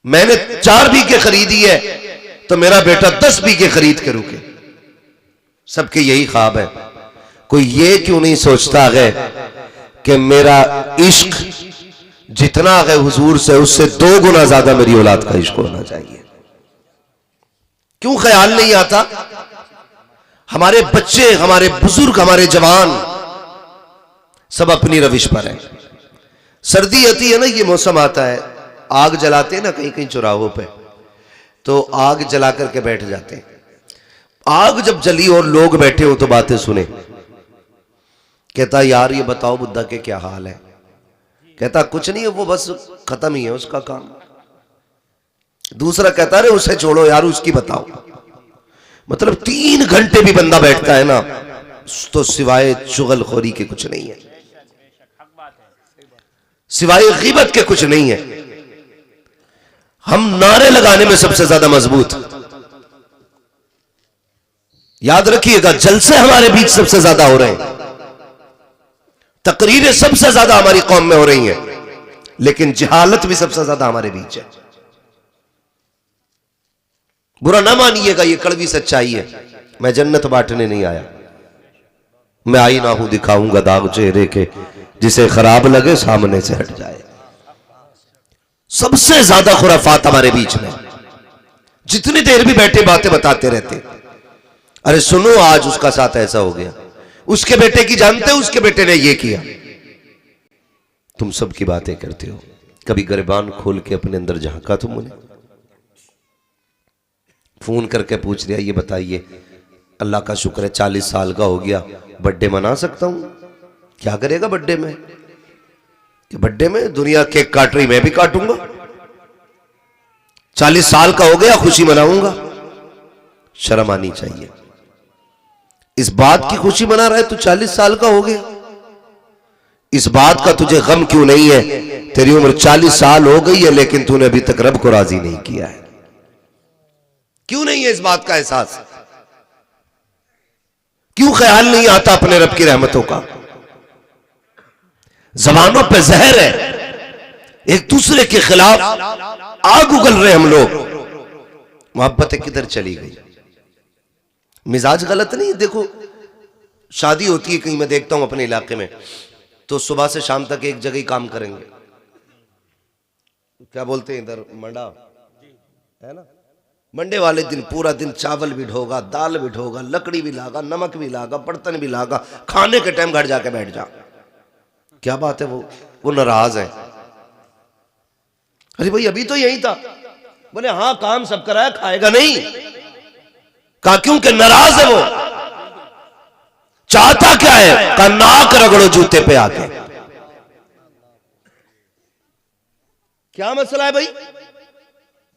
मैंने 4 बीघे खरीदी है तो मेरा बेटा 10 बीघे खरीद के रुके। सबके यही ख्वाब है। कोई ये क्यों नहीं सोचता है कि मेरा इश्क जितना है हुजूर से उससे 2 गुना ज्यादा मेरी औलाद का इश्क होना चाहिए। क्यों ख्याल नहीं आता? हमारे बच्चे, हमारे बुजुर्ग, हमारे जवान सब अपनी रविश पर है। सर्दी आती है ना, ये मौसम आता है, आग जलाते हैं ना कहीं कहीं चौराहों पे, तो आग जला करके बैठ जाते हैं। आग जब जली और लोग बैठे हो तो बातें सुने। कहता यार ये बताओ बुद्धा के क्या हाल है? कहता कुछ नहीं है, वो बस खत्म ही है उसका काम। दूसरा कहता है उसे छोड़ो यार, उसकी बताओ। मतलब 3 घंटे भी बंदा बैठता है ना तो सिवाय चुगलखोरी के कुछ नहीं है, सिवाय गीबत के कुछ नहीं है। हम नारे लगाने में सबसे ज्यादा मजबूत। याद रखिएगा, जलसे हमारे बीच सबसे ज्यादा हो रहे हैं, तकरीरें सबसे ज्यादा हमारी कौम में हो रही हैं, लेकिन जहालत भी सबसे ज्यादा हमारे बीच है। बुरा ना मानिएगा, ये कड़वी सच्चाई है। मैं जन्नत बांटने नहीं आया, मैं आईना हूं दिखाऊंगा दाग चेहरे के, जिसे खराब लगे सामने से हट जाए। सबसे ज्यादा खुराफात हमारे बीच में, जितनी देर भी बैठे बातें बताते रहते। अरे सुनो आज उसका साथ ऐसा हो गया, उसके बेटे की जानते हो, उसके बेटे ने ये किया। तुम सब की बातें करते हो, कभी गिरबान खोल के अपने अंदर झांका तुमने? फोन करके पूछ दिया, ये बताइए अल्लाह का शुक्र है 40 साल का हो गया, बर्थडे मना सकता हूं? क्या करेगा बर्थडे में? कि बर्थडे में दुनिया केक काट रही, मैं भी काटूंगा। 40 साल का हो गया, खुशी मनाऊंगा। शर्म आनी चाहिए। इस बात की खुशी मना रहा है तू 40 साल का हो गया, इस बात का तुझे गम क्यों नहीं है? तेरी उम्र 40 साल हो गई है लेकिन तूने अभी तक रब को राजी नहीं किया है। क्यों नहीं है इस बात का एहसास? क्यों ख्याल नहीं आता अपने रब की रहमतों का? जबानों पे जहर है, एक दूसरे के खिलाफ आग उगल रहे हम लोग। मोहब्बतें किधर चली गई? मिजाज गलत नहीं। देखो शादी होती है कहीं, मैं देखता हूं अपने इलाके में, तो सुबह से शाम तक एक जगह ही काम करेंगे। क्या बोलते हैं इधर, मंडा है ना? मंडे वाले दिन पूरा दिन चावल भी ढोगा, दाल भी ढोगा, लकड़ी भी लागा, नमक भी लागा, बर्तन भी लागा, खाने के टाइम घर जाके बैठ जा। क्या बात है? वो नाराज है। अरे भाई अभी तो यही था। बोले हाँ काम सब कराया, खाएगा नहीं। कहा क्यों? कि नाराज है वो। चाहता क्या है? कहा नाक रगड़ो जूते पे आके। क्या मसला है भाई?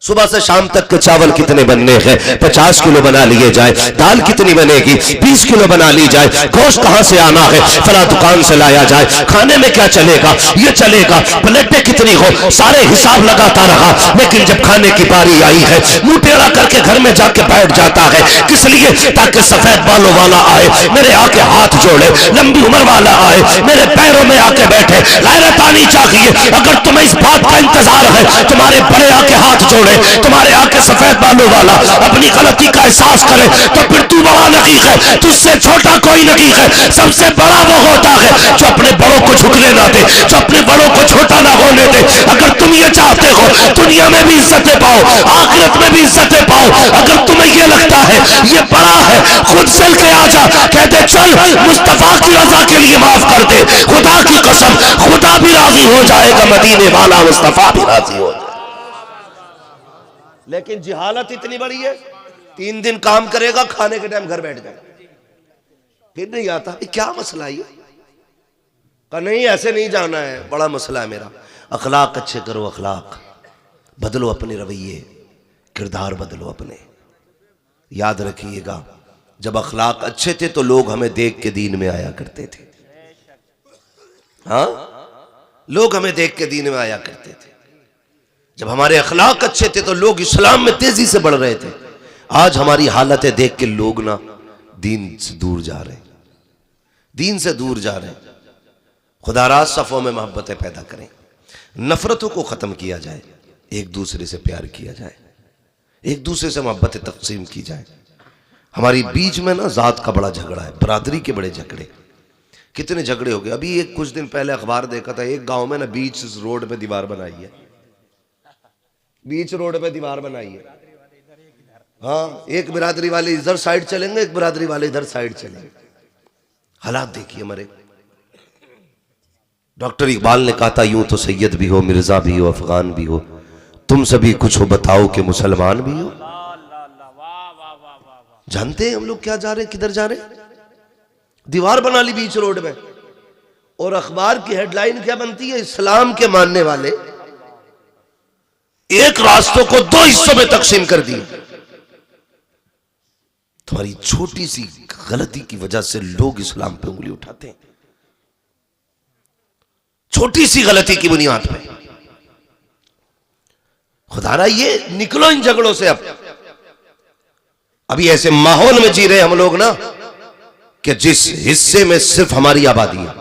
सुबह से शाम तक के चावल कितने बनने हैं? 50 किलो बना लिए जाए। दाल कितनी बनेगी? 20 किलो बना ली जाए। गोश्त कहां से आना है? फला दुकान से लाया जाए। खाने में क्या चलेगा? ये चलेगा। प्लेटें कितनी हो? सारे हिसाब लगाता रहा, लेकिन जब खाने की बारी आई है मुंह टेढ़ा करके घर में जाके बैठ जाता है। किस लिए? ताकि सफेद बालों वाला आए मेरे आके हाथ जोड़े, लंबी उम्र वाला आए मेरे पैरों में आके बैठे। गैरत आनी चाहिए। अगर तुम्हें इस बात का इंतजार है तुम्हारे बड़े आके हाथ जोड़े, तुम्हारे आके सफेद बालों वाला अपनी गलती का एहसास करे, तो फिर तू बड़ा नकी है, तुझसे छोटा कोई नकी है। सबसे बड़ा वो होता है जो अपने बड़ों को झुकने ना दे, जो अपने बड़ों को छोटा ना होने दे। अगर तुम ये चाहते हो दुनिया में भी इज्जतें पाओ, आखिरत में भी इज्जतें पाओ, अगर तुम्हें ये लगता है ये बड़ा है, खुद चल के आ जा, कहते चल मुस्तफा की रजा के लिए माफ कर दे। खुदा की कसम खुदा भी राजी हो जाएगा, मदीने वाला मुस्तफा भी राजी हो जाएगा। लेकिन जिहालत इतनी बड़ी है, 3 दिन काम करेगा, खाने के टाइम घर बैठ जाएगा, फिर नहीं आता। क्या मसला है? का नहीं ऐसे नहीं जाना है, बड़ा मसला है मेरा। अखलाक अच्छे करो, अखलाक बदलो, अपने रवैये किरदार बदलो अपने। याद रखिएगा जब अखलाक अच्छे थे तो लोग हमें देख के दीन में आया करते थे। हाँ, लोग हमें देख के दीन में आया करते थे। जब हमारे अखलाक अच्छे थे तो लोग इस्लाम में तेजी से बढ़ रहे थे। आज हमारी हालतें देख के लोग ना दीन से दूर जा रहे, दीन से दूर जा रहे। खुदा राज सफ़ों में मोहब्बतें पैदा करें, नफरतों को ख़त्म किया जाए। एक दूसरे से प्यार किया जाए, एक दूसरे से मोहब्बत तकसीम की जाए। हमारी बीच में ना जात का बड़ा झगड़ा है, बरादरी के बड़े झगड़े, कितने झगड़े हो गए। अभी एक कुछ दिन पहले अखबार देखा था, एक गांव में ना बीच रोड पे दीवार बनाई है, बीच रोड पे दीवार बनाई है। हाँ, एक बिरादरी वाले इधर साइड चलेंगे, एक बिरादरी वाले इधर साइड चलेंगे। हालात देखिए हमारे। डॉक्टर इकबाल ने कहा था, यूं तो सैयद भी हो, मिर्जा भी हो, अफगान भी हो, तुम सभी कुछ हो बताओ कि मुसलमान भी हो। जानते हैं हम लोग क्या जा रहे हैं, किधर जा रहे हैं? दीवार बना ली बीच रोड में, और अखबार की हेडलाइन क्या बनती है? इस्लाम के मानने वाले एक रास्तों को दो हिस्सों में तकसीम कर दिए। तुम्हारी छोटी सी गलती की वजह से लोग इस्लाम पे उंगली उठाते हैं, छोटी सी गलती की बुनियाद पे। खुदारा ये निकलो इन झगड़ों से। अब अभी ऐसे माहौल में जी रहे हम लोग ना कि जिस हिस्से में सिर्फ हमारी आबादी है,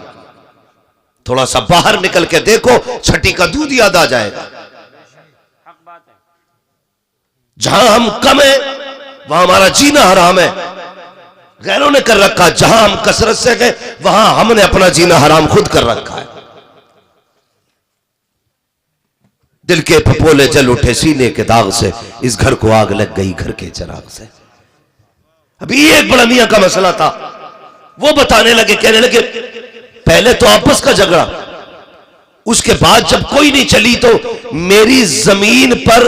थोड़ा सा बाहर निकल के देखो, छठी का दूध याद आ जाएगा। जहां हम कम है वहां हमारा जीना हराम है, गैरों ने कर रखा। जहां हम कसरत से गए वहां हमने अपना जीना हराम खुद कर रखा है। दिल के फपोले जल उठे सीने के दाग से, इस घर को आग लग गई घर के चिराग से। अभी एक बड़ा मियां का मसला था, वो बताने लगे, कहने लगे पहले तो आपस का झगड़ा, उसके बाद जब कोई नहीं चली तो मेरी जमीन पर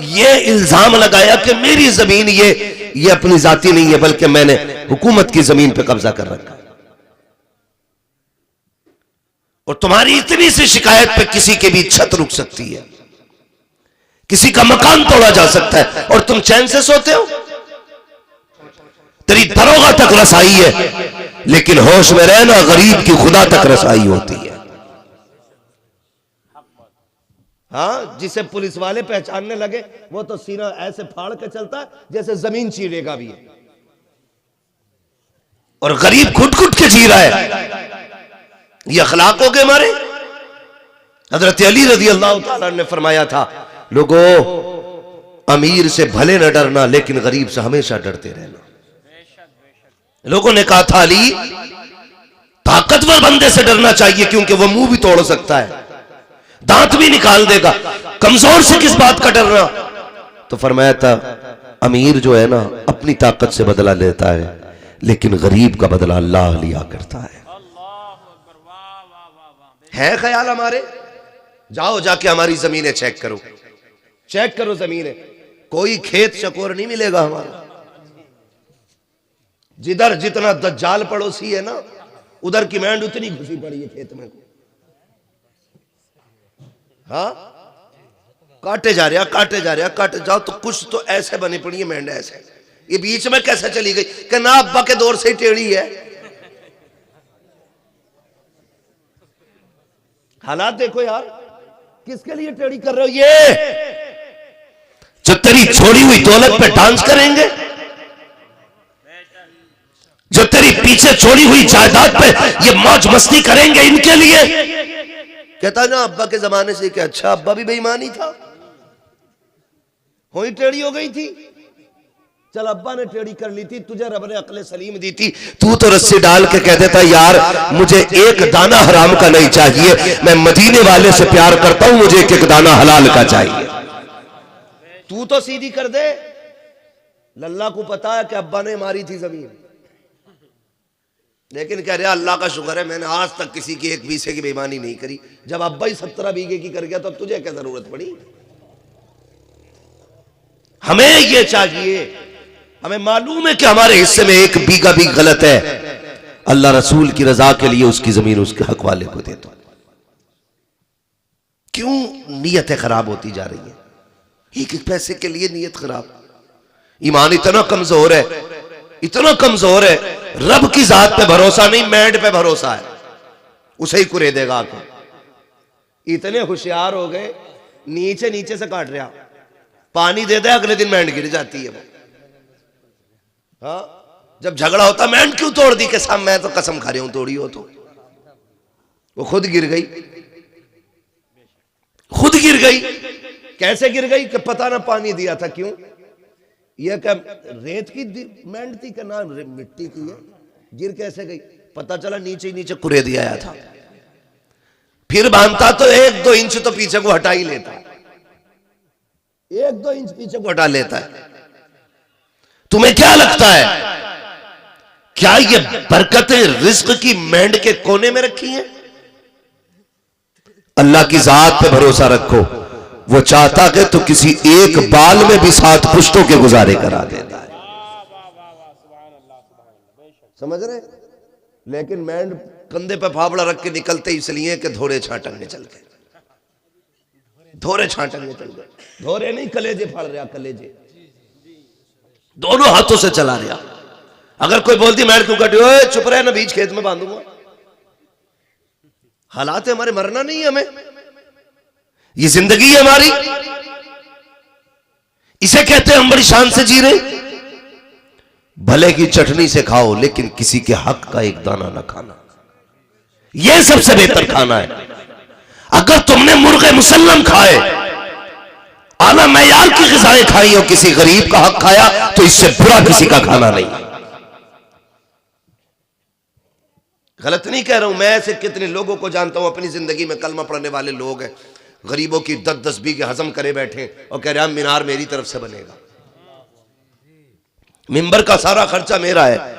यह इल्जाम लगाया कि मेरी जमीन ये अपनी जाती नहीं है, बल्कि मैंने हुकूमत की जमीन पर कब्जा कर रखा है। और तुम्हारी इतनी सी शिकायत पे किसी के भी छत रुक सकती है, किसी का मकान तोड़ा जा सकता है, और तुम चैन से सोते हो। तेरी दरोगा तक रसाई है, लेकिन होश में रहना, गरीब की खुदा तक रसाई होती है। हाँ, जिसे पुलिस वाले पहचानने लगे वो तो सीना ऐसे फाड़ के चलता है जैसे जमीन चीरेगा भी है, और गरीब घुट घुट के जी रहा है। ये अखलाक हो गए हमारे। हजरत अली रज़ी अल्लाह तआला ने फरमाया था, लोगों अमीर से भले न डरना, लेकिन गरीब से हमेशा डरते रहना। लोगों ने कहा था, अली ताकतवर बंदे से डरना चाहिए क्योंकि वो मुंह भी तोड़ सकता है, दांत भी निकाल देगा, कमजोर से किस बात का डरना? तो फरमाया था, अमीर जो है ना अपनी ताकत से बदला लेता है, लेकिन गरीब का बदला अल्लाह लिया करता है। ख्याल हमारे? जाओ जाके हमारी जमीनें चेक करो, चेक करो जमीनें, कोई खेत शकोर नहीं मिलेगा हमारा। जिधर जितना दज्जाल पड़ोसी है ना, उधर की मैंड उतनी घुसी पड़ी है खेत में। हाँ, काटे जा रहा, काटे जा रहा, काटे जाओ तो कुछ तो ऐसे बनी पड़ी है मैंड ऐसे। ये बीच में कैसे चली गई? कि ना अब्बा के दौर से ही टेढ़ी है। हालात देखो यार, किसके लिए टेढ़ी कर रहे हो? ये जो तेरी छोड़ी हुई दौलत पे डांस करेंगे, जो तेरी पीछे छोड़ी हुई जायदाद पे ये मौज मस्ती करेंगे, इनके लिए। कहता ना अब्बा के जमाने से। क्या अच्छा, अब्बा भी बेईमानी था, हुई टेढ़ी हो गई थी। चल अब्बा ने टेढ़ी कर ली थी, तुझे रब ने अक्ल सलीम दी थी, तू तो रस्सी डाल के कह देता यार मुझे एक दाना हराम का नहीं चाहिए, मैं मदीने वाले से प्यार करता हूं, मुझे एक एक दाना हलाल का चाहिए। तू तो सीधी कर दे। लल्ला को पता है कि अब्बा ने मारी थी जमीन, लेकिन कह रहा अल्लाह का शुक्र है मैंने आज तक किसी की एक बीसे की बेईमानी नहीं करी। जब अब्बा ही 17 बीघे की कर गया तो तुझे क्या जरूरत पड़ी? हमें ये चाहिए, हमें मालूम है कि हमारे हिस्से में एक बीघा भी गलत है, अल्लाह रसूल की रजा के लिए उसकी जमीन उसके हक वाले को दे दो। क्यों नीयतें खराब होती जा रही है? एक एक पैसे के लिए नीयत खराब। ईमान इतना कमजोर है, इतना कमजोर है, रब की जात पे भरोसा नहीं, मैंड पे भरोसा है, उसे ही कुरे देगा आके। इतने होशियार हो गए, नीचे नीचे से काट रहा, पानी दे दे अगले दिन मैंड गिर जाती है वो। हाँ, जब झगड़ा होता मैंड क्यों तोड़ दी? के साहब मैं तो कसम खा रही हूं तोड़ी हो, तो वो खुद गिर गई, खुद गिर गई। कैसे गिर गई कि पता ना पानी दिया था। क्यों? यह क्या रेत की मेंढ थी कि ना मिट्टी की है? गिर कैसे गई? पता चला नीचे नीचे कुरेद आया था। फिर बांधता तो 1-2 इंच तो पीछे को हटा ही लेता, 1-2 इंच पीछे को हटा लेता है। तुम्हें क्या लगता है, क्या ये बरकतें रिज्क की मेंढ के कोने में रखी हैं? अल्लाह की जात पे भरोसा रखो, वो चाहता है तो किसी एक बाल में भी 7 पुश्तों के गुजारे करा देता है। समझ रहे? लेकिन मेंढ कंधे पे फावड़ा रख के निकलते इसलिए कि धोरे छाटंगे चल गए, धोरे छाटंगे चल गए। धोरे नहीं, कलेजे फाड़ रहा, कलेजे दोनों हाथों से चला रहा। अगर कोई बोलती मेंढ क्यों कटी, ओए चुप रहे ना, बीच खेत में बांधूंगा। हालात है हमारे, मरना नहीं है हमें, ये जिंदगी है हमारी, इसे कहते हैं हम बड़ी शान से जी रहे। भले की चटनी से खाओ लेकिन किसी के हक का एक दाना ना खाना, यह सबसे बेहतर खाना है। अगर तुमने मुर्गे मुसल्लम खाए, आला मैयार की ग़िज़ाएं खाई और किसी गरीब का हक खाया, तो इससे बुरा किसी का खाना नहीं। गलत नहीं कह रहा हूं मैं, ऐसे कितने लोगों को जानता हूं अपनी जिंदगी में, कलमा पढ़ने वाले लोग हैं, गरीबों की 10-10 बीघे हजम करे बैठे और कह रहे हैं मीनार मेरी तरफ से बनेगा, मिंबर का सारा खर्चा मेरा है,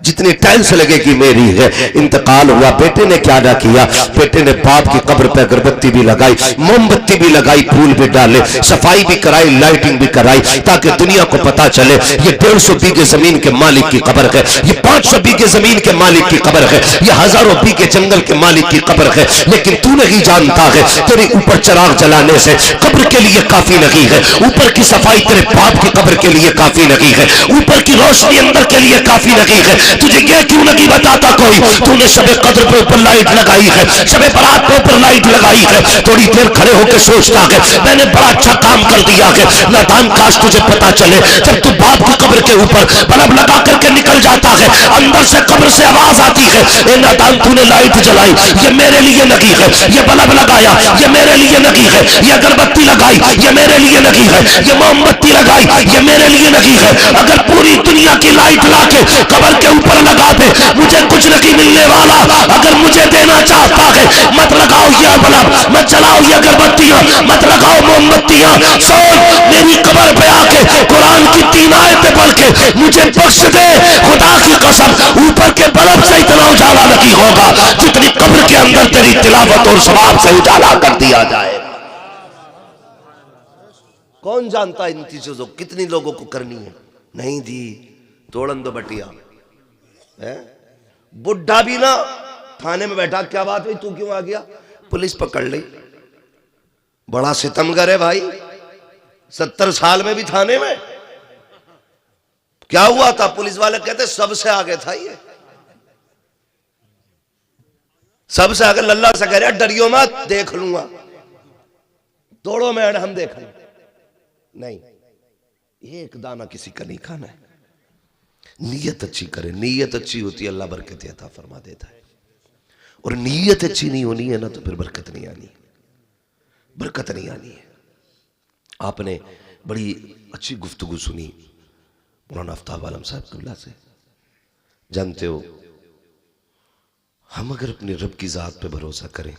जितनी टाइल्स लगेगी मेरी है। इंतकाल हुआ, बेटे ने क्या ना किया, बेटे ने बाप की कब्र पे अगरबत्ती भी लगाई, मोमबत्ती भी लगाई, फूल भी डाले, सफाई भी कराई, लाइटिंग भी कराई, ताकि दुनिया को पता चले ये 150 बीघे जमीन के मालिक की कब्र है, ये 500 बीघे जमीन के मालिक की कब्र है, ये हजारों बीघे जंगल के मालिक की कब्र है। लेकिन तू नहीं जानता है तेरे ऊपर चिराग जलाने से कब्र के लिए काफी नहीं है, ऊपर की सफाई तेरे बाप की कब्र के लिए काफी नहीं है, ऊपर की रोशनी अंदर के लिए काफी नहीं है। तुझे क्या क्यों नहीं बताता कोई? तूने शबे कद्र पे ऊपर लाइट लगाई है, शबे बरात पे ऊपर लाइट लगाई है, थोड़ी देर खड़े होकर सोचता है मैंने बड़ा अच्छा काम कर दिया है। नादान, काश तुझे पता चले जब तू बाप की कब्र के ऊपर बल्ब लगा करके निकल जाता है, अंदर से कब्र से आवाज आती है, ए नादान तूने लाइट जलाई, ये मेरे लिए लगी है, ये बल्ब लगाया ये मेरे लिए लगी है, ये अगरबत्ती लगाई ये मेरे लिए लगी है, ये मोमबत्ती लगाई ये मेरे लिए लगी है। अगर पूरी दुनिया की लाइट लाके कब्र के ऊपर लगा दे, मुझे कुछ नहीं मिलने वाला। अगर मुझे देना चाहता है, मत लगाओ ये बल्ब, मत जलाओ ये अगरबत्तियां, मत लगाओ मोमबत्तियां, सोच मेरी कब्र पे आके कुरान की 3 आयतें पढ़ के मुझे बख्श दे। खुदा की कसम ऊपर के बल्ब से इतना उजाला नहीं होगा जितनी कब्र के अंदर तेरी तिलावत और सवाब से उजाला कर दिया जाए। कौन जानता इन चीजों को कितनी लोगों को करनी है? नहीं जी, तोड़न दो बटिया है। बुढ़ा भी ना थाने में बैठा, क्या बात हुई, तू क्यों आ गया? पुलिस पकड़ ली। बड़ा सितमगर है भाई, 70 साल में भी थाने में। क्या हुआ था? पुलिस वाले कहते सबसे आगे था ये, सबसे आगे। लल्ला से कह रहा डरियो मत, देख लूंगा, तोड़ो मैड हम देख लें। नहीं, एक दाना किसी का नहीं खाना है। नीयत अच्छी करे, नीयत अच्छी होती है अल्लाह बरकत अता फरमा देता है, और नीयत अच्छी नहीं होनी है ना तो फिर बरकत नहीं आनी, बरकत नहीं आनी है। आपने बड़ी अच्छी गुफ्तगू सुनी मौलाना आफ्ताब आलम साहब क़िबला से। जानते हो, हम अगर अपने रब की ज़ात पे भरोसा करें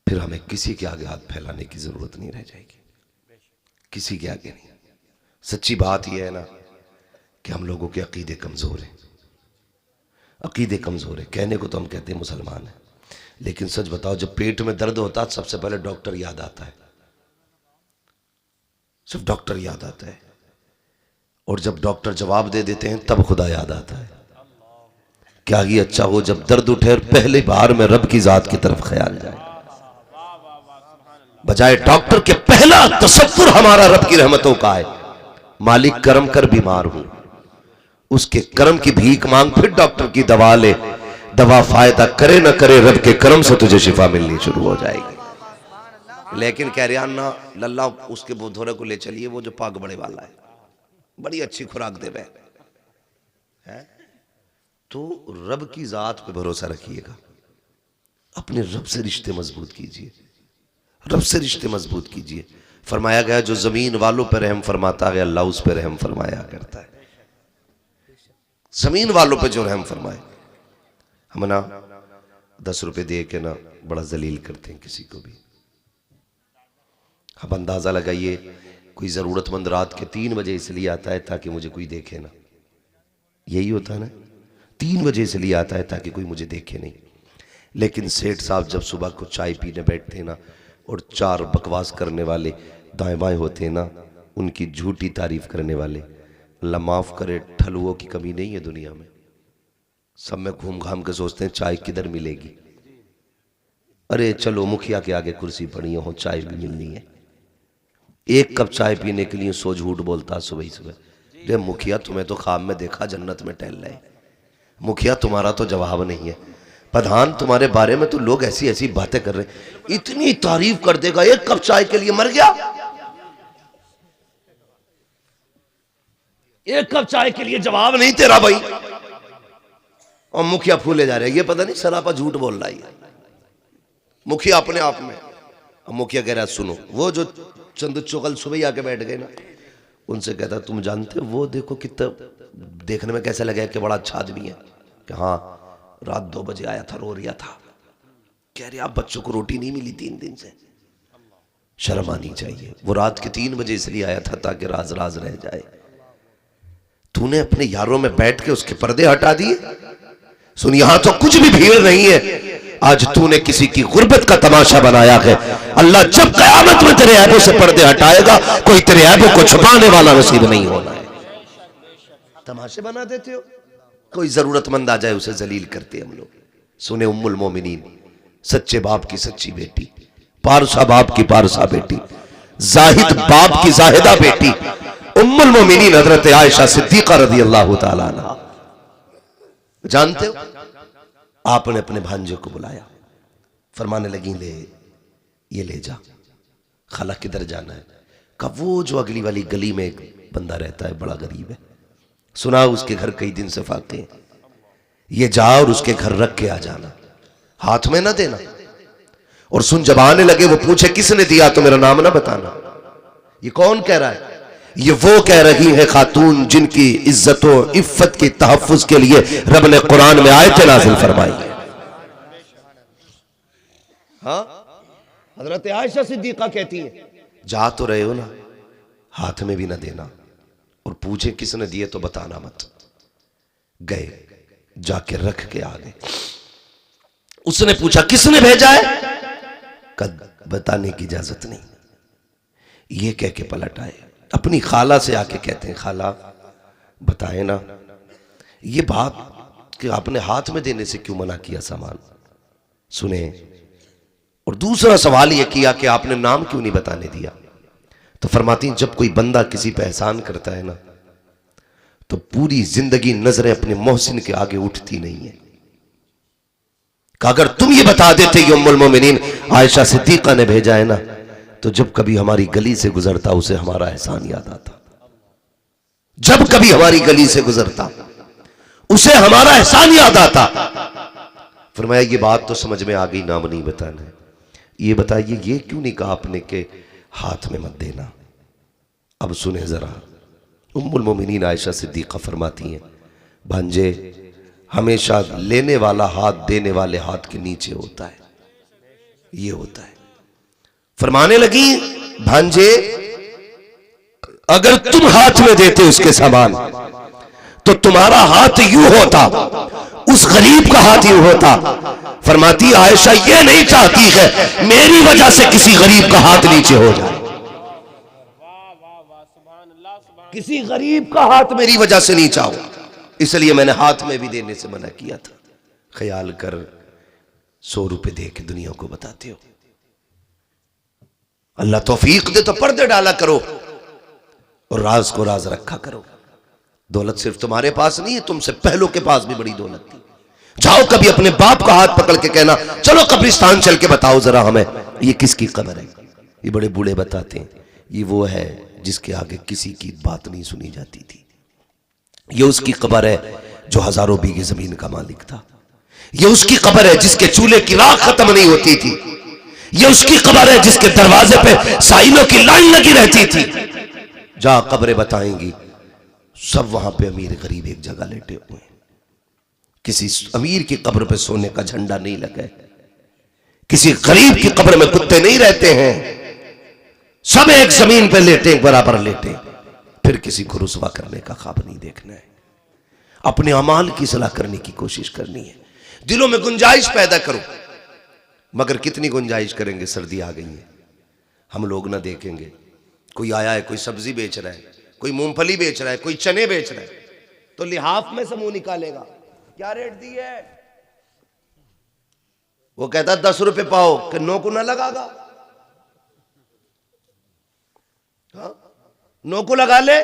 फिर हमें किसी के आगे हाथ फैलाने की ज़रूरत नहीं रह जाएगी, किसी के आगे नहीं। सच्ची बात यह है ना कि हम लोगों के अकीदे कमज़ोर हैं, अकीदे कमज़ोर है। कहने को तो हम कहते हैं मुसलमान हैं, लेकिन सच बताओ जब पेट में दर्द होता है सबसे पहले डॉक्टर याद आता है, सिर्फ डॉक्टर याद आता है, और जब डॉक्टर जवाब दे देते हैं तब खुदा याद आता है। क्या ही अच्छा हो जब दर्द उठे और पहले बार में रब की ज़ात की तरफ ख्याल जाए, बजाय डॉक्टर के पहला तसव्वुर हमारा रब की रहमतों का है। मालिक करम कर बीमार हूं, उसके करम की भीख मांग, फिर डॉक्टर की दवा ले, दवा फायदा करे ना करे रब के करम से तुझे शिफा मिलनी शुरू हो जाएगी। लेकिन कह रहा ना लल्ला उसके बुधोरे को ले चलिए, वो जो पाग बड़े वाला है, बड़ी अच्छी खुराक दे है। तो रब की जात पे भरोसा रखिएगा, अपने रब से रिश्ते मजबूत कीजिए, रब से रिश्ते मजबूत कीजिए। फरमाया गया जो जमीन वालों पर रहम फरमाता है अल्लाह उस पर रहम फरमाया करता है। जमीन वालों पर जो रहम फरमाए। हम ना 10 रुपए दे के ना बड़ा जलील करते हैं किसी को भी। अब अंदाजा लगाइए कोई जरूरतमंद रात के 3 बजे इसलिए आता है ताकि मुझे कोई देखे ना, यही होता है ना, 3 बजे इसलिए आता है ताकि कोई मुझे देखे नहीं। लेकिन सेठ साहब जब सुबह को चाय पीने बैठते हैं ना और 4 बकवास करने वाले दाएं बाएं होते हैं ना, उनकी झूठी तारीफ करने वाले, अल्लाह माफ करे, ठलुओं की कमी नहीं है दुनिया में। सब में घूम घाम के सोचते हैं चाय किधर मिलेगी। अरे चलो मुखिया के आगे कुर्सी पड़ी हो, चाय भी मिलनी है। 1 कप चाय पीने के लिए सो झूठ बोलता सुबह ही सुबह। रे मुखिया तुम्हें तो ख्वाब में देखा जन्नत में टहल रहे। मुखिया तुम्हारा तो जवाब नहीं है। प्रधान तुम्हारे बारे में तो लोग ऐसी ऐसी बातें कर रहे हैं, इतनी तारीफ कर देगा, 1 कप चाय के लिए मर गया। 1 कप चाय के लिए जवाब नहीं तेरा भाई। और मुखिया फूले जा रहे हैं, ये पता नहीं सरापा झूठ बोल रहा है मुखिया अपने आप में। अब मुखिया कह रहा है सुनो, वो जो चंद चुगल सुबह ही आके बैठ गए ना, उनसे कहता तुम जानते हो वो देखो कितना देखने में कैसा लगा कि बड़ा अच्छा आदमी है। कि हाँ रात 2 बजे आया था, रो रिया था। कह रहे आप बच्चों को रोटी नहीं मिली 3 दिन से, शर्म आनी चाहिए। वो रात के 3 बजे इसलिए आया था ताकि राज राज रह जाए। तूने अपने यारों में बैठ के उसके पर्दे हटा दिए। सुन यहां तो कुछ भी भीड़ नहीं है, आज तूने किसी की गुर्बत का तमाशा बनाया है। अल्लाह जब क़यामत में तेरे ऐबों से पर्दे हटाएगा, कोई तेरे ऐबों को छुपाने वाला नसीब नहीं होना है। तमाशे बना देते हो, कोई जरूरतमंद आ जाए उसे जलील करते हम लोग। सुने उम्मुल मोमिनीन, सच्चे बाप की सच्ची बेटी, पारसा बाप की पारसा बेटी, जाहिद बाप की जाहिदा बेटी, उम्मुल मोमिनीन हजरत आयशा सिद्दीका रज़ी अल्लाह तआला अन्हा। जानते हो आपने अपने भांजे को बुलाया, फरमाने लगी ले ये ले जा। खाला किधर जाना है? कहा वो जो अगली वाली गली में एक बंदा रहता है, बड़ा गरीब है, सुना उसके घर कई दिन से फाके हैं, ये जा और उसके घर रख के आ जाना, हाथ में ना देना। और सुन जब आने लगे वो पूछे किसने दिया तो मेरा नाम ना बताना। ये कौन कह रहा है? ये वो कह रही है खातून जिनकी इज्जत और इफ्फत के तहफ्फुज के लिए रब ने कुरान में आयत नाज़िल फरमाई है। हाँ हजरत आयशा सिद्दीका कहती है जा तो रहे हो ना, हाथ में भी ना देना, और पूछे किसने दिए तो बताना मत। गए, जाके रख के आ गए। उसने पूछा किसने भेजा है? कद बताने की इजाजत नहीं। ये कह के पलट आए, अपनी खाला से आके कहते हैं खाला बताए ना ये बात कि आपने हाथ में देने से क्यों मना किया सामान। सुने, और दूसरा सवाल यह किया कि आपने नाम क्यों नहीं बताने दिया। तो फरमाती जब कोई बंदा किसी पे एहसान करता है ना तो पूरी जिंदगी नजरें अपने मोहसिन के आगे उठती नहीं है। अगर तुम ये बता देते कि उम्मुल मोमिनीन आयशा सिद्दीका ने भेजा है ना, तो जब कभी हमारी गली से गुजरता उसे हमारा एहसान याद आता। जब कभी हमारी गली से गुजरता उसे हमारा एहसान याद आता। फरमाया ये बात तो समझ में आ गई, नाम नहीं बताना है। ये बताइए ये क्यों नहीं कहा आपने के हाथ में मत देना। अब सुने जरा, उम्मुल मोमिनीन आयशा सिद्दीका फरमाती हैं भांजे हमेशा लेने वाला हाथ देने वाले हाथ के नीचे होता है, ये होता है। फरमाने लगी भांजे अगर तुम हाथ में देते उसके सामान तो तुम्हारा हाथ यूं होता, उस गरीब का हाथ यूं होता। फरमाती आयशा ये नहीं चाहती है मेरी वजह से किसी गरीब का हाथ नीचे हो जाए, किसी गरीब का हाथ मेरी वजह से नहीं चाहो, इसलिए मैंने हाथ में भी देने से मना किया था। ख्याल कर 100 रुपए दे के दुनिया को बताते हो। अल्लाह तौफीक दे तो पर्दे डाला करो और राज को राज रखा करो। दौलत सिर्फ तुम्हारे पास नहीं है, तुमसे पहलों के पास भी बड़ी दौलत थी। जाओ कभी अपने बाप का हाथ पकड़ के कहना चलो कब्रिस्तान चल के बताओ जरा हमें ये किसकी कब्र है। ये बड़े बूढ़े बताते हैं ये वो है जिसके आगे किसी की बात नहीं सुनी जाती थी। ये उसकी कब्र है जो हजारों बीघे जमीन का मालिक था। ये उसकी कब्र है जिसके चूल्हे की राख खत्म नहीं होती थी। ये उसकी कब्र है जिसके दरवाजे पे साइलों की लाइन लगी रहती थी। जहां कब्रें बताएंगी सब वहां पे अमीर गरीब एक जगह लेटे हुए हैं। किसी अमीर की कब्र पे सोने का झंडा नहीं लगा है, किसी गरीब की कब्र में कुत्ते नहीं रहते हैं, सब एक जमीन पे लेटे, बराबर लेटे। फिर किसी को रुसवा करने का ख्वाब नहीं देखना है, अपने अमाल की सलाह करने की कोशिश करनी है, दिलों में गुंजाइश पैदा करो। मगर कितनी गुंजाइश करेंगे, सर्दी आ गई है, हम लोग ना देखेंगे कोई आया है, कोई सब्जी बेच रहा है, कोई मूंगफली बेच रहा है, कोई चने बेच रहा है, तो लिहाफ में से मुंह निकालेगा, क्या रेट दी है? वो कहता 10 रुपए पाओ, कि 9 को ना लगागा, हाँ 9 को लगा ले।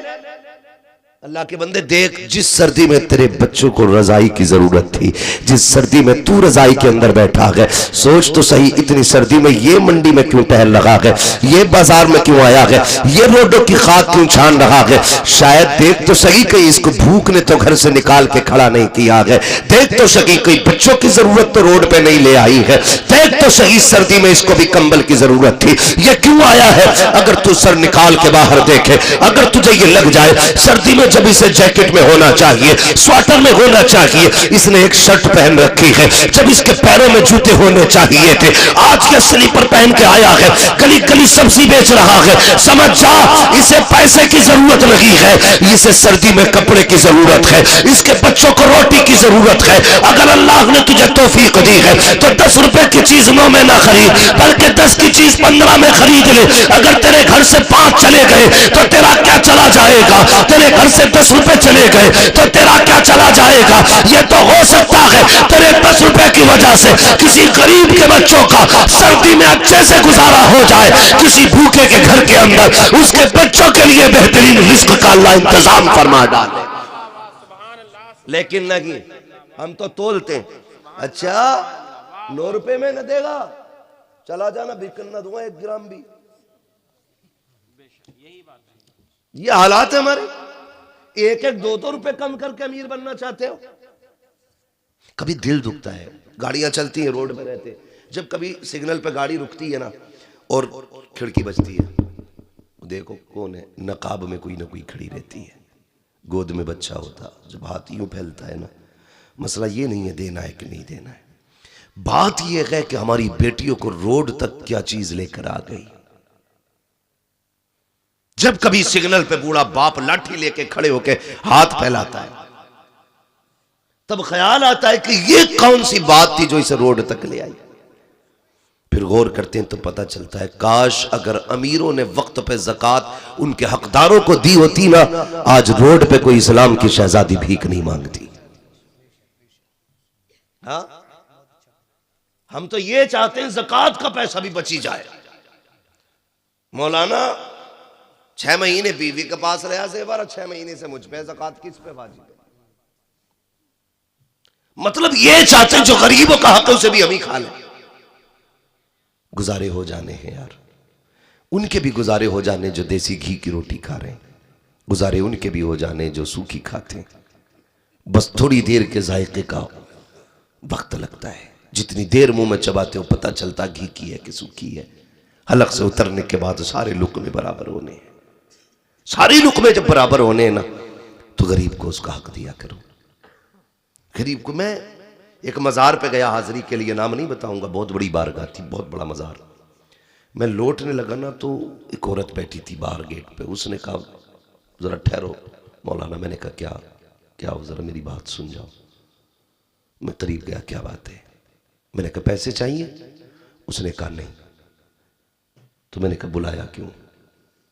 अल्लाह के बंदे देख, जिस सर्दी में तेरे बच्चों को रजाई की जरूरत थी, जिस सर्दी में तू रजाई के अंदर बैठा है, सोच तो सही इतनी सर्दी में ये मंडी में क्यों टहल रहा है, ये बाजार में क्यों आया है, ये रोडों की खाक क्यों छान रहा है। शायद देख तो सही कहीं इसको भूख ने तो घर से निकाल के खड़ा नहीं किया है, देख तो सही कहीं बच्चों की जरूरत तो रोड पे नहीं ले आई है, देख तो सही सर्दी में इसको भी कंबल की जरूरत थी, ये क्यों आया है। अगर तू सर निकाल के बाहर देखे, अगर तुझे ये लग जाए सर्दी में जब इसे जैकेट में होना चाहिए, स्वेटर में होना चाहिए, इसने एक शर्ट पहन रखी है, जब इसके पैरों में जूते होने चाहिए थे, आज के स्लीपर पहन के आया है, गली गली सब्जी बेच रहा है, समझ जा इसे पैसे की जरूरत नहीं है, इसे सर्दी में कपड़े की जरूरत है, इसके बच्चों को रोटी की जरूरत है। अगर अल्लाह ने तुझे तौफीक दी है तो 10 रुपए की चीज 9 में ना खरीद, बल्कि 10 की चीज 15 में खरीद ले। अगर तेरे घर से 5 चले गए तो तेरा क्या चला जाएगा, तेरे घर से 10 रुपए चले गए तो तेरा क्या चला जाएगा। यह तो हो सकता है तेरे 10 रुपए की वजह से किसी गरीब के बच्चों का सर्दी में अच्छे से गुजारा हो जाए, किसी भूखे के घर के अंदर उसके बच्चों के लिए बेहतरीन रिस्क का अल्लाह इंतजाम फरमा डाले। लेकिन नहीं, हम तो तोलते, अच्छा 9 रुपए में न देगा, चला जाना, बिकन न दूंगा 1 ग्राम भी। ये हालात है हमारे, 1-1 2-2 रुपए कम करके अमीर बनना चाहते हो। कभी दिल दुखता है, गाड़ियां चलती हैं, रोड पे रहते हैं, जब कभी सिग्नल पे गाड़ी रुकती है ना और खिड़की बजती है, देखो कौन है, नकाब में कोई ना कोई खड़ी रहती है, गोद में बच्चा होता, जब हाथ यूं फैलता है ना, मसला ये नहीं है देना है कि नहीं देना है, बात यह है कि हमारी बेटियों को रोड तक क्या चीज लेकर आ गई। जब कभी सिग्नल पे बूढ़ा बाप लाठी लेके खड़े होके हाथ फैलाता है, तब ख्याल आता है कि ये कौन सी बात थी जो इसे रोड तक ले आई। फिर गौर करते हैं तो पता चलता है, काश अगर अमीरों ने वक्त पे ज़कात उनके हकदारों को दी होती ना, आज रोड पे कोई इस्लाम की शहजादी भीख नहीं मांगती। हाँ, हम तो ये चाहते हैं ज़कात का पैसा भी बची जाए। मौलाना 6 महीने बीवी के पास रहा सेवार, 6 महीने से मुझ पे, ज़कात किस पे वाजिब है? मतलब ये चाहते हैं जो गरीबों का हक है उसे भी हम ही खा लें। गुजारे हो जाने हैं यार, उनके भी गुजारे हो जाने जो देसी घी की रोटी खा रहे हैं, गुजारे उनके भी हो जाने जो सूखी खाते हैं। बस थोड़ी देर के जायके का वक्त लगता है, जितनी देर मुंह में चबाते हो पता चलता घी की है कि सूखी है। हलक से उतरने के बाद सारे लुक़्मे बराबर होने हैं, सारे लुक़्मे जब बराबर होने हैं ना, तो गरीब को उसका हक दिया करो। गरीब को, मैं एक मज़ार पे गया हाजिरी के लिए, नाम नहीं बताऊंगा, बहुत बड़ी बारगाह थी, बहुत बड़ा मज़ार। मैं लौटने लगा ना तो एक औरत बैठी थी बाहर गेट पे, उसने कहा ज़रा ठहरो मौलाना। मैंने कहा क्या क्या हो, ज़रा मेरी बात सुन जाओ। मैं करीब गया, क्या बात है? मैंने कहा पैसे चाहिए? उसने कहा नहीं। तो मैंने कहा बुलाया क्यों?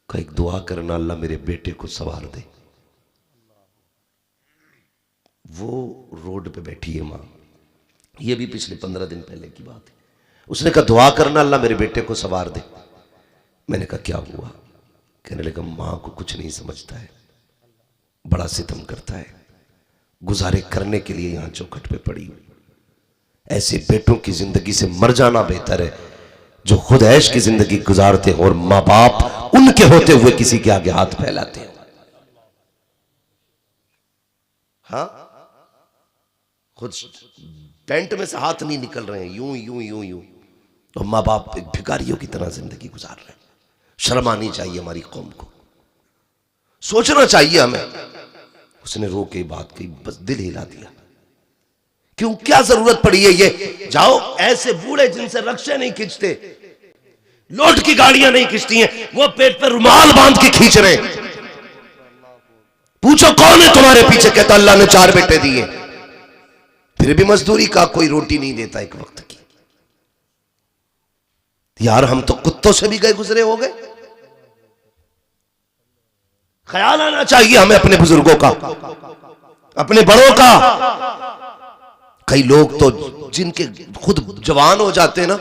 कहा एक दुआ करना अल्लाह मेरे बेटे को सवार दे। वो रोड पे बैठी है माँ, ये भी पिछले 15 दिन पहले की बात है। उसने कहा दुआ करना अल्लाह मेरे बेटे को सवार दे। मैंने कहा क्या हुआ? कहने लगा माँ को कुछ नहीं समझता है, बड़ा सितम करता है, गुजारे करने के लिए यहां चौखट पे पड़ी हुई। ऐसे बेटों की जिंदगी से मर जाना बेहतर है जो खुद ऐश की जिंदगी गुजारते हो और माँ बाप उनके होते हुए किसी के आगे हाथ फैलाते हो। हाँ, खुद पेंट में से हाथ नहीं निकल रहे हैं, यूं यूं यूं यूं, और माँ बाप एक भिखारियों की तरह जिंदगी गुजार रहे हैं। शर्म आनी चाहिए हमारी कौम को, सोचना चाहिए हमें। उसने रो के बात कही, बस दिल हिला दिया। क्यों, क्या जरूरत पड़ी है ये? जाओ, ऐसे बूढ़े जिनसे रक्शे नहीं खींचते, लोट की गाड़ियां नहीं खींचती हैं, वो पेट पर रुमाल बांध के खींच रहे हैं। पूछो कौन है तुम्हारे पीछे? कहता अल्लाह ने 4 बेटे दिए, फिर भी मजदूरी का कोई रोटी नहीं देता एक वक्त की। यार हम तो कुत्तों से भी गए गुजरे हो गए। ख्याल आना चाहिए हमें अपने बुजुर्गों का, अपने बड़ों का। कई लोग तो जिनके खुद जवान हो जाते हैं ना,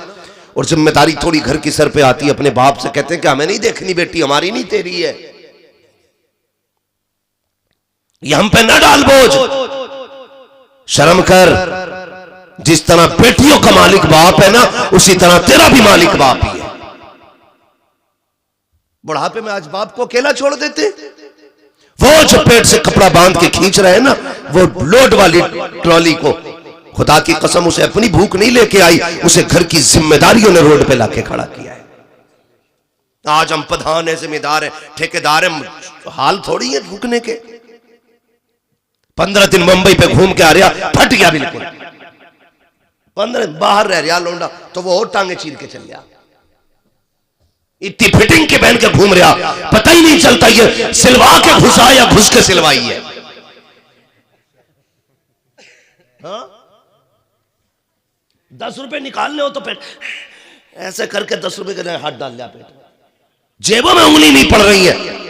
और जिम्मेदारी थोड़ी घर की सर पे आती है, अपने बाप से कहते हैं कि हमें नहीं देखनी बेटी, हमारी नहीं तेरी है, ये हम पे न डाल बोझ, शर्म कर। जिस तरह बेटियों का मालिक बाप है ना, उसी तरह तेरा भी मालिक बाप ही है। बुढ़ापे में आज बाप को अकेला छोड़ देते। वो जो पेट से कपड़ा बांध के खींच रहे हैं ना, वो लोड वाली ट्रॉली को, खुदा की कसम उसे अपनी भूख नहीं लेके आई, उसे घर की जिम्मेदारियों ने रोड पे लाके खड़ा किया है। आज हम प्रधान है, जिम्मेदार है, ठेकेदार है, हाल थोड़ी है रुकने के। 15 दिन मुंबई पे घूम के आ रहा, फट गया बिल्कुल। 15 दिन बाहर रह रहा लौंडा, तो वो और टांगे चीर के चल गया। इतनी फिटिंग के पहन के घूम रहा, पता ही नहीं चलता ये सिलवा के घुसा या घुस के सिलवाई है। हाँ? 10 रुपए निकालने हो तो पेट ऐसे करके 10 रुपए के हाथ डाल लिया, पेट जेबों में उंगली नहीं पड़ रही है।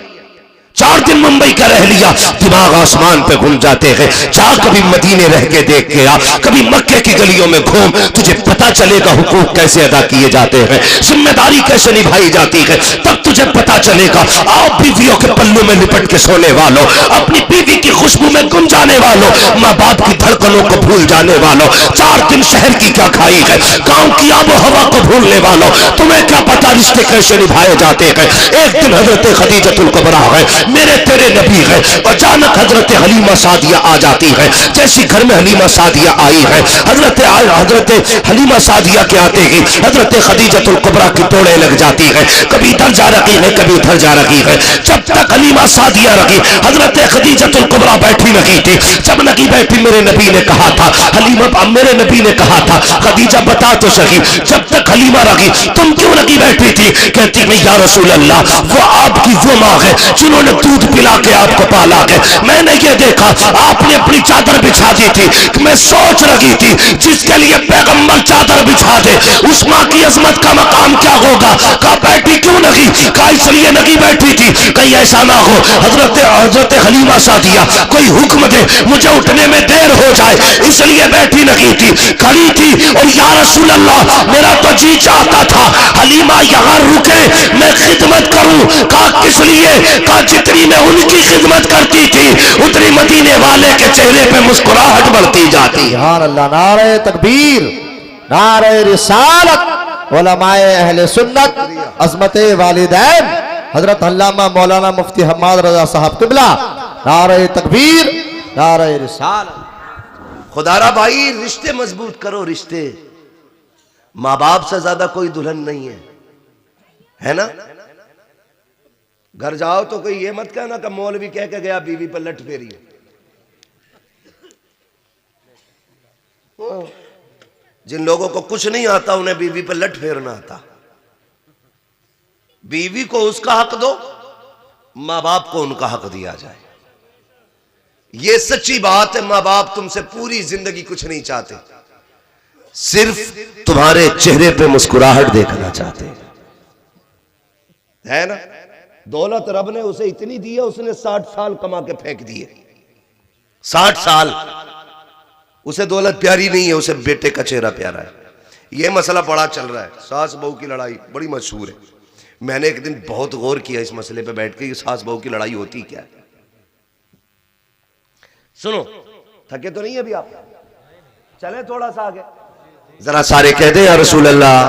4 दिन मुंबई का रह लिया, दिमाग आसमान पे घूम जाते हैं। जा कभी मदीने रह के देख के आ, कभी मक्के की गलियों में घूम, तुझे पता चलेगा हुकूक कैसे अदा किए जाते हैं, जिम्मेदारी कैसे निभाई जाती है, तब तुझे पता चलेगा। आओ बीवियों के पल्लू में लिपट के सोने वालों, अपनी बीवी की खुशबू में गुम जाने वालों, माँ बाप की धड़कनों को भूल जाने वालों, 4 दिन शहर की क्या खाई है, गांव की आबो हवा को भूलने वालों, तुम्हें क्या पता रिश्ते कैसे निभाए जाते हैं। एक दिन हजरत खदीजतुल कुबरा है, मेरे तेरे नबी है, अचानक हजरत हलीमा सादिया आ जाती है। जैसी घर में हलीमा सादिया आई है, हजरत हलीमा सादिया के आते ही हजरत खदीजतुल कुबरा की तोड़े लग जाती है। कभी इधर जा रही है, कभी उधर जा रही है। जब तक हलीमा सादिया रही, हजरत खदीजतुल कुबरा बैठी नहीं थी। जब नहीं बैठी, मेरे नबी ने कहा था, हलीमा, मेरे नबी ने कहा था, खदीजा बता तो सही, जब तक हलीमा रही तुम क्यों नहीं बैठी थी? कहती है या रसूल अल्लाह, वो आपकी वो माँ है जिन्होंने दूध पिला के आपको पाला है। मैंने ये देखा आपने अपनी चादर बिछा दी थी, मैं सोच रही थी जिसके लिए पैगंबर चादर बिछा दे, उस माँ की अजमत का मकाम क्या होगा। कहा बैठी क्यों नहीं? कहा इसलिए नहीं बैठी थी, कहीं ऐसा ना हो हजरत हलीमा सादिया कोई हुक्म दे, मुझे उठने में देर हो जाए, इसलिए बैठी नहीं थी, खड़ी थी। और या रसूल अल्लाह, मेरा तो जी चाहता था हलीमा यहाँ रुके, मैं खिदमत करूं। कहा किस लिए? कहा जितनी मैं उनकी खिदमत करती थी, उतनी मदीने वाले के चेहरे पे मुस्कुराहट बढ़ती जाती। सुभान अल्लाह। नारे तकबीर, नारे रिसालत, उलमाए अहले सुन्नत, अज़मते वालिदैन, हजरत अल्लामा मौलाना मुफ्ती हम्माद रजा साहब किबला, नारे तकबीर, नारे रिसालत। खुदारा भाई, रिश्ते मजबूत करो, रिश्ते। माँ बाप से ज्यादा कोई दुल्हन नहीं है ना? घर जाओ तो कोई ये मत कहना कि मौलवी कह के गया बीवी पर लट फेरी। जिन लोगों को कुछ नहीं आता उन्हें बीवी पर लट फेरना आता। बीवी को उसका हक दो, माँ बाप को उनका हक दिया जाए। ये सच्ची बात है। माँ बाप तुमसे पूरी जिंदगी कुछ नहीं चाहते, सिर्फ तुम्हारे चेहरे पे मुस्कुराहट देखना चाहते है ना? दौलत रब ने उसे इतनी दी है, उसने 60 साल कमा के फेंक दिए। 60 साल। उसे दौलत प्यारी नहीं है, उसे बेटे का चेहरा प्यारा है। यह मसला बड़ा चल रहा है, सास बहू की लड़ाई बड़ी मशहूर है। मैंने एक दिन बहुत गौर किया इस मसले पे बैठ के, सास बहू की लड़ाई होती क्या है। सुनो, थके तो नहीं अभी आप? चले थोड़ा सा आगे, जरा सारे कह दे या रसूल अल्लाह।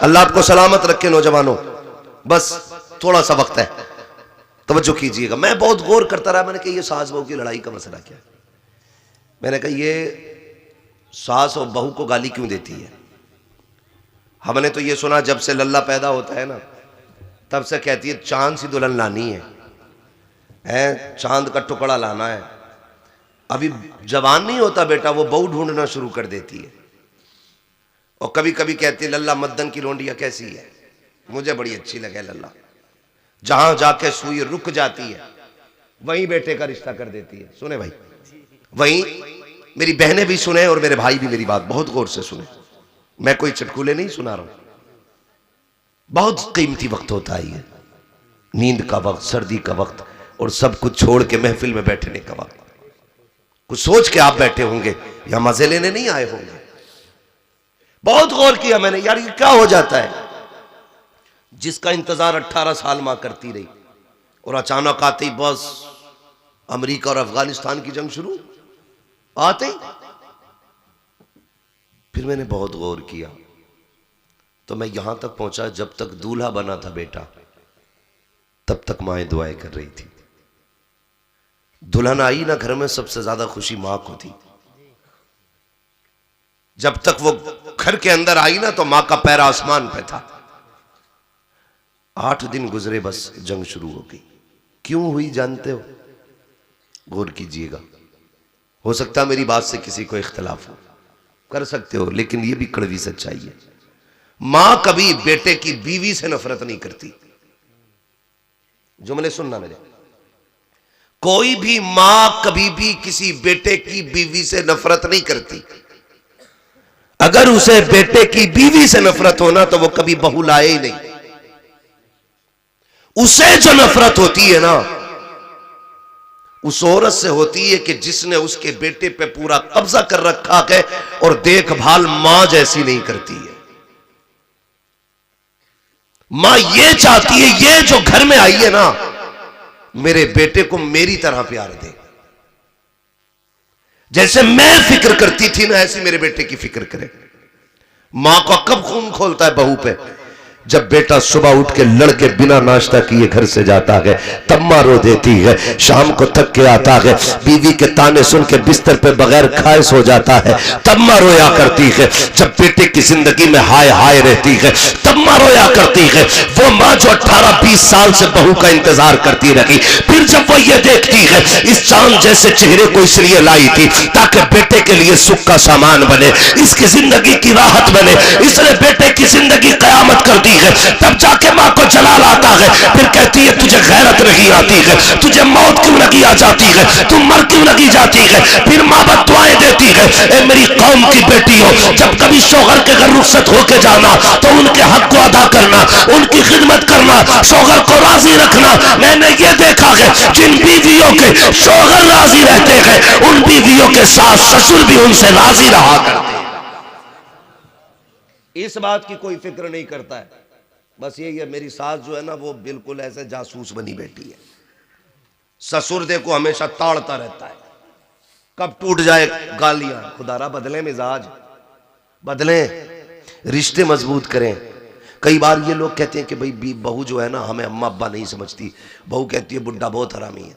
अल्लाह आपको सलामत रखे नौजवानों। बस थोड़ा सा वक्त है, तवज्जो कीजिएगा। मैं बहुत गौर करता रहा, मैंने कहा ये सास बहू की लड़ाई का मसला क्या है। मैंने कहा ये सास और बहू को गाली क्यों देती है। हमने तो ये सुना जब से लल्ला पैदा होता है ना तब से कहती है चांद सी दुल्हन लानी है, चांद का टुकड़ा लाना है। अभी जवान नहीं होता बेटा, वो बहू ढूंढना शुरू कर देती है। और कभी कभी कहती है लल्ला मद्दन की लोंडिया कैसी है, मुझे बड़ी अच्छी लगे लल्ला। जहां जाके सुई रुक जाती है वहीं बेटे का रिश्ता कर देती है। सुने भाई, वहीं मेरी बहनें भी सुने और मेरे भाई भी मेरी बात बहुत गौर से सुने। मैं कोई चटकुले नहीं सुना रहा हूं, बहुत कीमती वक्त होता है ये, नींद का वक्त, सर्दी का वक्त, और सब कुछ छोड़ के महफिल में बैठने का वक्त। कुछ सोच के आप बैठे होंगे या मजे लेने नहीं आए होंगे। बहुत गौर किया मैंने, यार ये क्या हो जाता है। जिसका इंतजार 18 साल मां करती रही और अचानक आते ही बस अमेरिका और अफगानिस्तान की जंग शुरू, आते ही फिर मैंने बहुत गौर किया तो मैं यहां तक पहुंचा, जब तक दूल्हा बना था बेटा तब तक माएं दुआएं कर रही थी। दुल्हन आई ना घर में, सबसे ज्यादा खुशी मां को थी। जब तक वो घर के अंदर आई ना तो मां का पैर आसमान पे था। 8 दिन गुजरे बस जंग शुरू हो गई। क्यों हुई जानते हो? गौर कीजिएगा, हो सकता है मेरी बात से किसी को इख्तलाफ हो, कर सकते हो, लेकिन यह भी कड़वी सच्चाई है। मां कभी बेटे की बीवी से नफरत नहीं करती। जुमले सुनना मेरे, कोई भी मां कभी भी किसी बेटे की बीवी से नफरत नहीं करती। अगर उसे बेटे की बीवी से नफरत होना तो वो कभी बहू लाए ही नहीं। उसे जो नफरत होती है ना उस औरत से होती है कि जिसने उसके बेटे पे पूरा कब्जा कर रखा है और देखभाल मां जैसी नहीं करती है। मां ये चाहती है ये जो घर में आई है ना मेरे बेटे को मेरी तरह प्यार दे, जैसे मैं फिक्र करती थी ना ऐसी मेरे बेटे की फिक्र करे। मां का कब खून खोलता है बहू पे? जब बेटा सुबह उठ के लड़के बिना नाश्ता किए घर से जाता है, तब मां रो देती है। शाम को थक के आता है, बीवी के ताने सुन के बिस्तर पे बगैर खाए सो जाता है, तब मां रोया करती है। जब बेटे की जिंदगी में हाय हाय रहती है तब मां रोया करती है। वो मां जो 18-20 साल से बहू का इंतजार करती रही, फिर जब वो ये देखती है इस चांद जैसे चेहरे को इसलिए लाई थी ताकि बेटे के लिए सुख का सामान बने, इसकी जिंदगी की राहत बने, इसने बेटे की जिंदगी कयामत कर दी है, तब जाके मां को जलाल आता है। फिर कहती है तुझे गैरत नहीं आती है, तुझे मौत क्यों लगी आ जाती है, तू मर क्यों लगी जाती है। फिर मां बददुआएं देती है, ए मेरी कौम की बेटी हो, जब कभी शौहर के घर रुखसत होके जाना तो उनके हक को अदा करना, उनकी खिदमत करना, शौहर को राजी रखना। मैंने ये देखा है जिन बीवियों के शौहर राजी रहते हैं उन बीवियों के साथ ससुर भी उनसे राजी रहा करते हैं। इस बात की कोई फिक्र नहीं करता है। बस यही है, मेरी सास जो है ना वो बिल्कुल ऐसे जासूस बनी बैठी है। ससुर देखो हमेशा ताड़ता रहता है, कब टूट जाए गालियां। खुदारा बदले मिजाज, बदलें, रिश्ते मजबूत करें। कई बार ये लोग कहते हैं कि भाई बहू जो है ना हमें अम्मा अब्बा नहीं समझती। बहू कहती है बुड्ढा बहुत हरामी है।